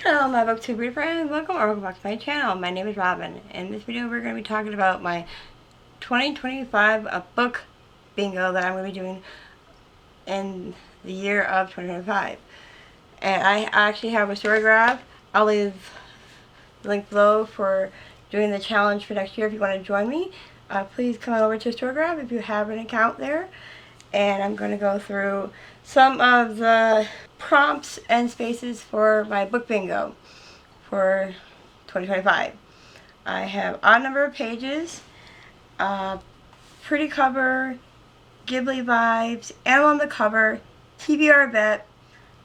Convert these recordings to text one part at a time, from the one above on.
Hello my booktube friends, welcome back to my channel. My name is Robin. In this video we're going to be talking about my 2025 book bingo that I'm going to be doing in the year of 2025. And I actually have a Storygraph. I'll leave the link below for doing the challenge for next year if you want to join me. Please come on over to Storygraph if you have an account there. And I'm going to go through some of the prompts and spaces for my book bingo for 2025. I have odd number of pages, pretty cover, Ghibli vibes, animal on the cover, TBR bet,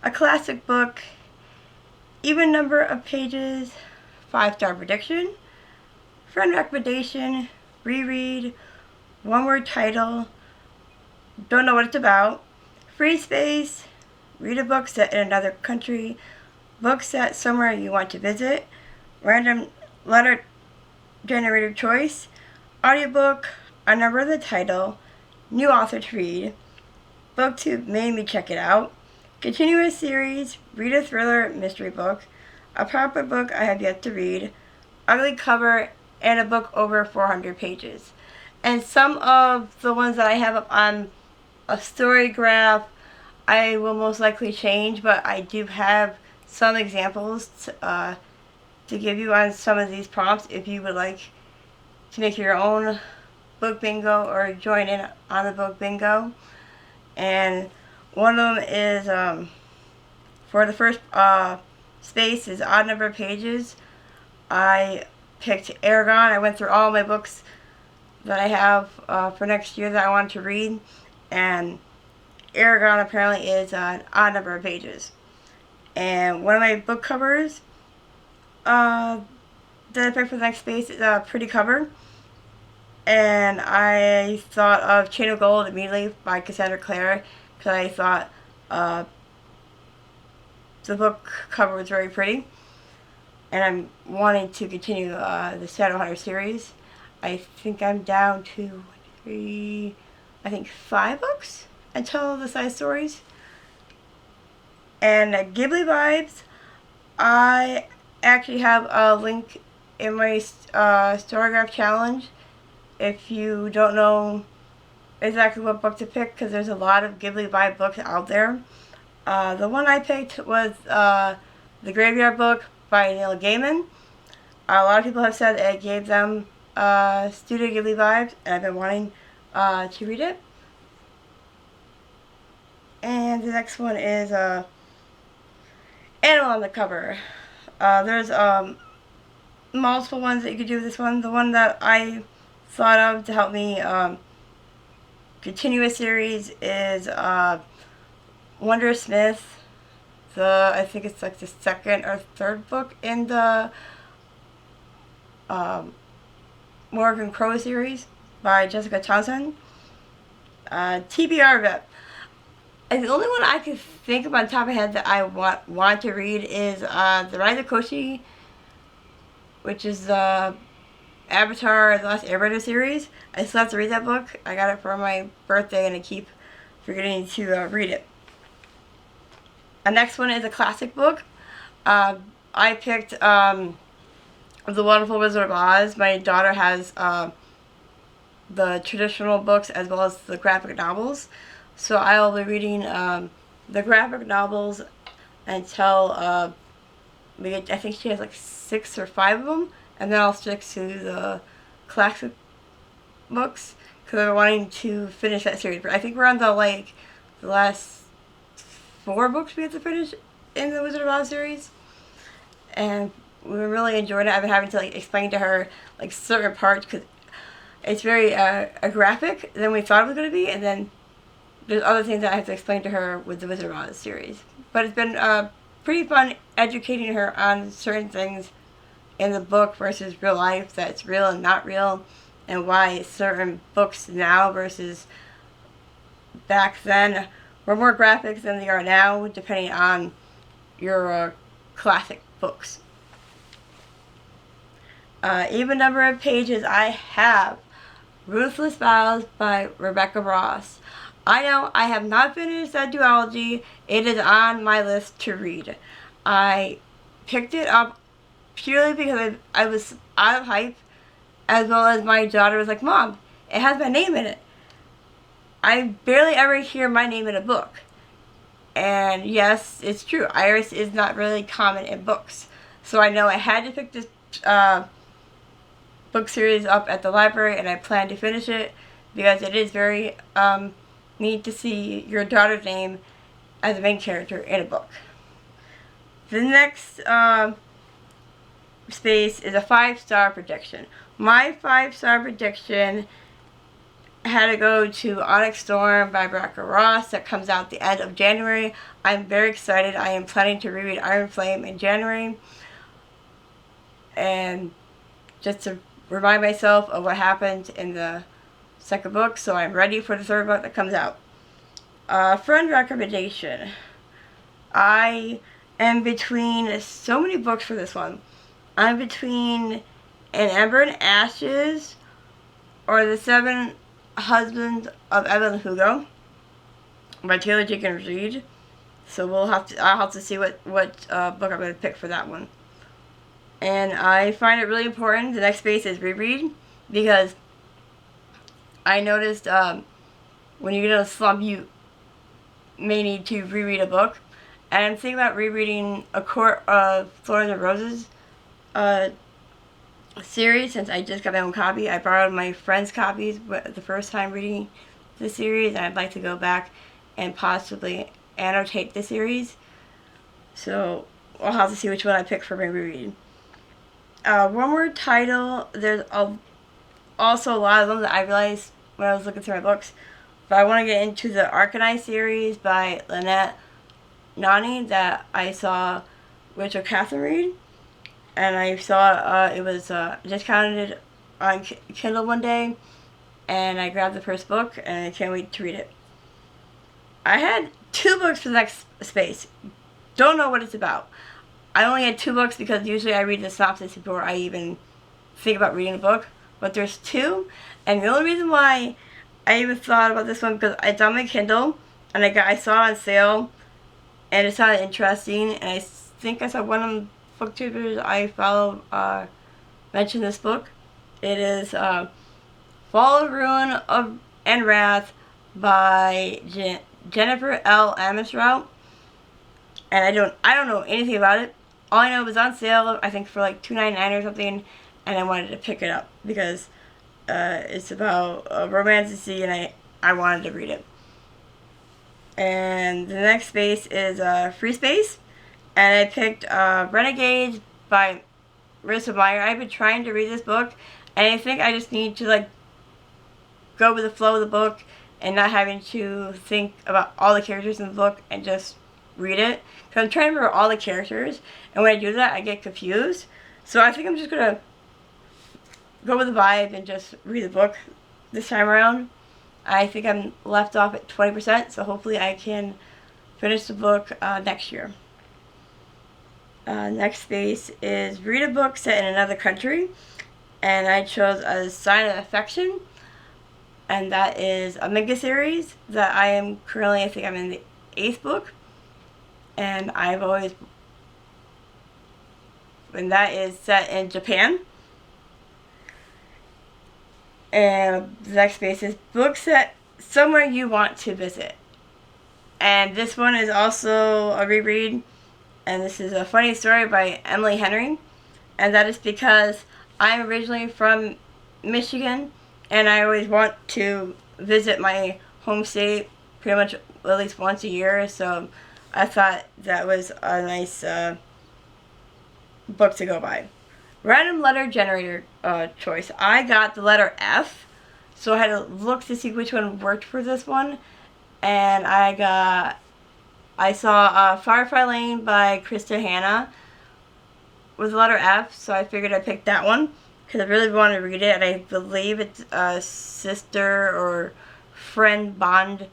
a classic book, even number of pages, 5-star prediction, friend recommendation, reread, one-word title, don't know what it's about, free space, read a book set in another country, book set somewhere you want to visit, random letter generator choice, audiobook, a number of the title, new author to read, booktube made me check it out, continuous series, read a thriller mystery book, a proper book I have yet to read, ugly cover, and a book over 400 pages. And some of the ones that I have up on a Storygraph I will most likely change, but I do have some examples to give you on some of these prompts if you would like to make your own book bingo or join in on the book bingo. And one of them is for the first space is odd number of pages. I picked Aragon. I went through all my books that I have for next year that I want to read, and Aragon apparently is an odd number of pages. And one of my book covers that I picked for the next space is a pretty cover. And I thought of Chain of Gold immediately by Cassandra Clare because I thought the book cover was very pretty. And I'm wanting to continue the Shadowhunter series. I think I'm down to 5 books until the side stories. And Ghibli vibes, I actually have a link in my Storygraph challenge if you don't know exactly what book to pick, because there's a lot of Ghibli vibe books out there. The one I picked was The Graveyard Book by Neil Gaiman. A lot of people have said it gave them Studio Ghibli vibes, and I've been wanting to read it. And the next one is Animal on the Cover. There's multiple ones that you could do with this one. The one that I thought of to help me continue a series is Wonder Smith. I think it's like the second or third book in the Morgan Crow series by Jessica Townsend. TBR vet. And the only one I could think of on top of my head that I want to read is The Rise of Koshi, which is the Avatar The Last Airbender series. I still have to read that book. I got it for my birthday and I keep forgetting to read it. The next one is a classic book. I picked The Wonderful Wizard of Oz. My daughter has the traditional books as well as the graphic novels. So I'll be reading the graphic novels until I think she has like 6 or 5 of them, and then I'll stick to the classic books because I'm wanting to finish that series. But I think we're on the last 4 books we have to finish in the Wizard of Oz series, and we really enjoyed it. I've been having to explain to her certain parts because it's very graphic than we thought it was going to be, and then there's other things that I have to explain to her with the Wizard of Oz series. But it's been pretty fun educating her on certain things in the book versus real life, that's real and not real, and why certain books now versus back then were more graphic than they are now, depending on your classic books. Even number of pages, I have Ruthless Vows by Rebecca Ross. I know I have not finished that duology. It is on my list to read. I picked it up purely because I was out of hype, as well as my daughter was like, Mom, it has my name in it. I barely ever hear my name in a book. And yes, it's true. Iris is not really common in books. So I know I had to pick this book series up at the library, and I plan to finish it because it is very neat to see your daughter's name as a main character in a book. The next space is a 5-star prediction. My 5-star prediction had to go to Onyx Storm by Rebecca Ross that comes out the end of January. I'm very excited. I am planning to reread Iron Flame in January. And just to remind myself of what happened in the second book, so I'm ready for the third book that comes out. Friend recommendation. I am between so many books for this one. I'm between An Ember and Ashes or The Seven Husbands of Evelyn Hugo by Taylor Jenkins Reid. So I'll have to see what book I'm going to pick for that one. And I find it really important. The next space is reread, because I noticed when you get in a slump, you may need to reread a book. And I'm thinking about rereading A Court of Thorns and Roses series, since I just got my own copy. I borrowed my friend's copies the first time reading the series, and I'd like to go back and possibly annotate the series. So I'll have to see which one I pick for my reread. One more title. There's also a lot of them that I realized when I was looking through my books. But I want to get into the Arcanine series by Lynette Nani that I saw Rachel Catherine read. And I saw it was discounted on Kindle one day. And I grabbed the first book, and I can't wait to read it. I had 2 books for the next space. Don't know what it's about. I only had 2 books because usually I read the synopsis before I even think about reading a book. But there's 2, and the only reason why I even thought about this one because it's on my Kindle, and I saw it on sale, and it sounded interesting, and I think I saw one of the booktubers I follow mention this book. It is Fall of Ruin and Wrath by Jennifer L. Amistrout. And I don't know anything about it. All I know it was on sale, I think for like $2.99 or something, and I wanted to pick it up because it's about romance, and I wanted to read it. And the next space is Free Space, and I picked Renegades by Marissa Meyer. I've been trying to read this book, and I think I just need to like go with the flow of the book and not having to think about all the characters in the book and just read it. Because I'm trying to remember all the characters, and when I do that, I get confused. So I think I'm just going to go with the vibe and just read the book this time around. I think I'm left off at 20%, so hopefully I can finish the book next year. Next space is read a book set in another country, and I chose A Sign of Affection, and that is a manga series that I am currently, I think I'm in the 8th book. And that is set in Japan. And the next space is book set somewhere you want to visit. And this one is also a reread. And this is a funny story by Emily Henry. And that is because I'm originally from Michigan, and I always want to visit my home state pretty much at least once a year. So I thought that was a nice book to go by. Random letter generator choice. I got the letter F, so I had to look to see which one worked for this one. And I saw Firefly Lane by Krista Hanna with the letter F, so I figured I'd pick that one because I really wanted to read it, and I believe it's a sister or friend bond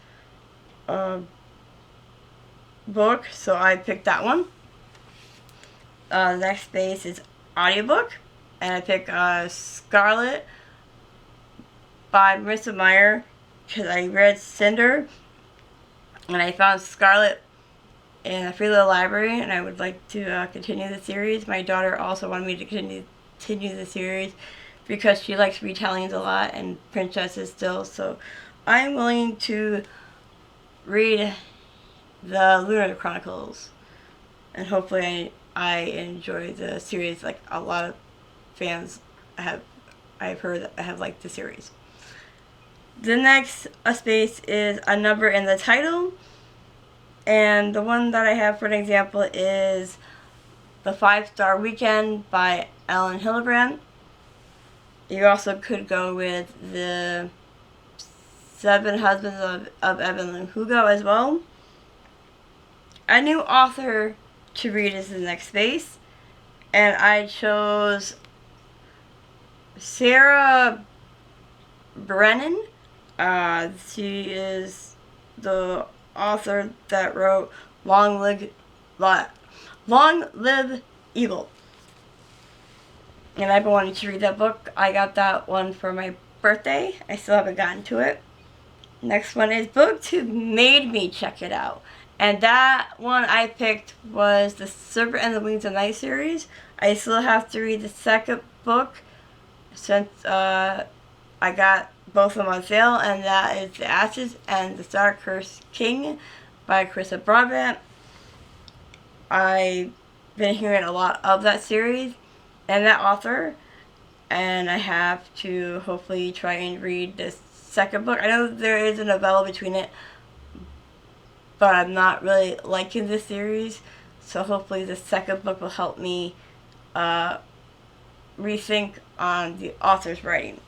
book, so I picked that one. The next space is audiobook, and I picked Scarlet by Marissa Meyer because I read Cinder, and I found Scarlet in a free little library, and I would like to continue the series. My daughter also wanted me to continue the series because she likes retellings a lot and princesses still, so I'm willing to read the Lunar Chronicles, and hopefully I enjoy the series like a lot of fans I've heard that have liked the series. The next space is a number in the title, and the one that I have for an example is The 5-Star Weekend by Alan Hillebrand. You also could go with The 7 Husbands of Evelyn Hugo as well. A new author to read is the next space, and I chose Sarah Brennan. She is the author that wrote Long Live Evil. And I've been wanting to read that book. I got that one for my birthday. I still haven't gotten to it. Next one is books who made me check it out. And that one I picked was the Serpent and the Wings of Night series. I still have to read the second book since I got both of them on sale, and that is The Ashes and the Star-Cursed King by Carissa Broadbent. I've been hearing a lot of that series and that author, and I have to hopefully try and read this second book. I know there is a novella between it, but I'm not really liking this series, so hopefully the second book will help me rethink on the author's writing.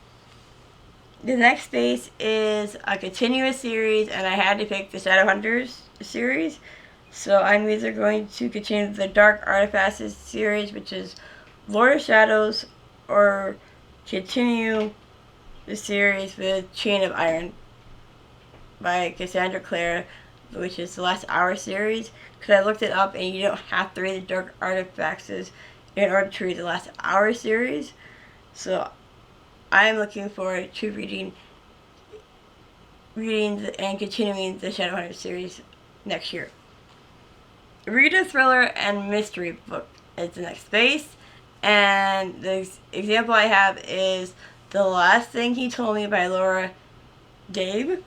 The next space is a continuous series, and I had to pick the Shadowhunters series. So I'm either going to continue the Dark Artifacts series, which is Lord of Shadows, or continue the series with Chain of Iron by Cassandra Clare, which is the Last Hour series. Because I looked it up, and you don't have to read the Dark Artifacts in order to read the Last Hour series. So I'm looking forward to reading and continuing the Shadowhunters series next year. Read a thriller and mystery book is the next space, and the example I have is The Last Thing He Told Me by Laura Dave.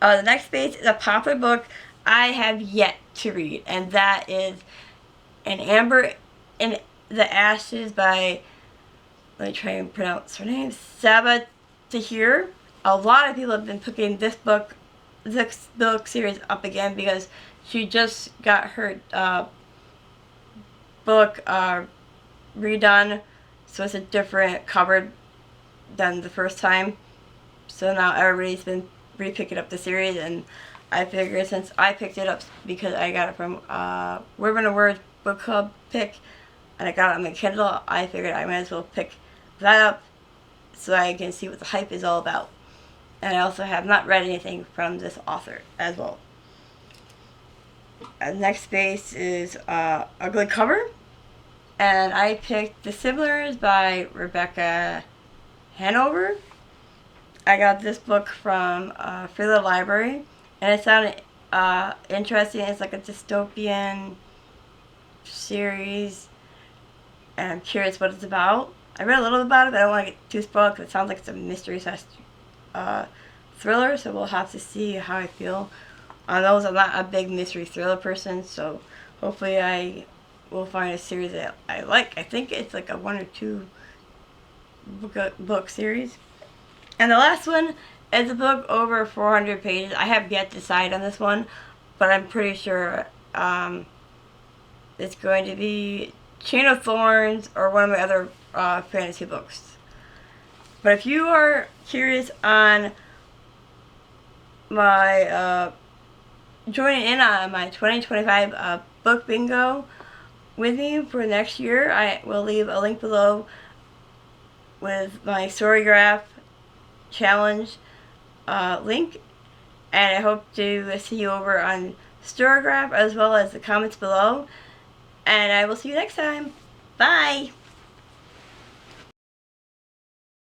The next space is a popular book I have yet to read, and that is An Amber in the Ashes by, let me try and pronounce her name, Sabaa Tahir. A lot of people have been picking this book series up again because she just got her book redone, so it's a different cover than the first time. So now everybody's been re-picking up the series, and I figured since I picked it up because I got it from Women of Words book club pick, and I got it on my Kindle, I figured I might as well pick that up so I can see what the hype is all about. And I also have not read anything from this author as well. Next space is a good cover, and I picked The Similars by Rebecca Hanover. I got this book from Free Little Library, and it sounded interesting. It's like a dystopian series, and I'm curious what it's about. I read a little bit about it, but I don't want to get too spoiled because it sounds like it's a mystery thriller, so we'll have to see how I feel on those. I'm not a big mystery thriller person, so hopefully I will find a series that I like. I think it's like a 1 or 2 book series. And the last one is a book over 400 pages. I have yet to decide on this one, but I'm pretty sure it's going to be Chain of Thorns or one of my other fantasy books. But if you are curious on my joining in on my 2025 book bingo with me for next year, I will leave a link below with my Storygraph challenge link, and I hope to see you over on Storygraph as well as the comments below, and I will see you next time. Bye!